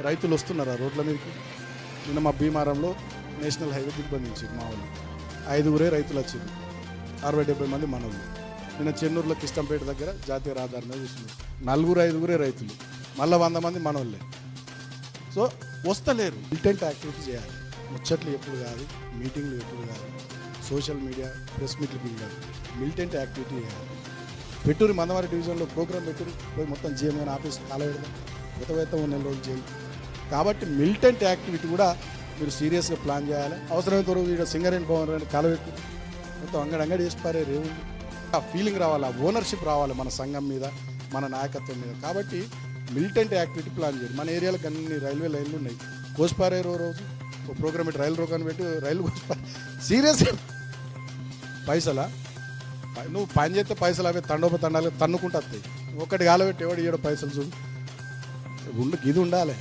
రైతులు వస్తున్నారు ఆ రోడ్ల మీదకి. నిన్న మా భీమారంలో నేషనల్ హైవే దిగ్బంధించింది మా వాళ్ళు. 5 రైతులు వచ్చింది, 60-70 మంది మనోళ్ళు. నిన్న చెన్నూరులో కిష్టంపేట దగ్గర జాతీయ రహదారి మీద చూస్తున్నారు 4-5 రైతులు, మళ్ళీ 100 మంది మనోళ్ళే. సో వస్తలేరు. మిలిటెంట్ యాక్టివిటీ చేయాలి. ముచ్చట్లు ఎప్పుడు కాదు, మీటింగ్లు ఎప్పుడు కాదు, సోషల్ మీడియా ప్రెస్ మీట్లు కాదు, మిలిటెంట్ యాక్టివిటీ చేయాలి. పెట్టూరి మందవారి డివిజన్లో ప్రోగ్రామ్ పెట్టూరి పోయి మొత్తం జిఎంఎన్ ఆఫీస్ కాలవేడదాం, కొత్త 1 నెల రోజులు చేయాలి. కాబట్టి మిలిటెంట్ యాక్టివిటీ కూడా మీరు సీరియస్గా ప్లాన్ చేయాలి. అవసరమైతే రోజు ఇక్కడ సింగరేణి భవన్ కాలబెట్టు మొత్తం అంగడి చేసి పారే రేవు. ఆ ఫీలింగ్ రావాలి, ఆ ఓనర్షిప్ రావాలి మన సంఘం మీద, మన నాయకత్వం మీద. కాబట్టి మిలిటెంట్ యాక్టివిటీ ప్లాన్ చేయాలి. మన ఏరియాలో అన్ని రైల్వే లైన్లు ఉన్నాయి. కోసిపారే రోజు ఒక ప్రోగ్రామ్ పెట్టి రైలు రోకాన్ని పెట్టి రైలు కోసిపారే. సీరియస్గా పైసలా నువ్వు పని చేస్తే పైసలు అవి తండోపతండాలు తన్నుకుంటా వస్తాయి. ఒకటి కాలబెట్టి ఎవడు ఇయ్యడు పైసలు చూడు. ఇది ఉండాలి.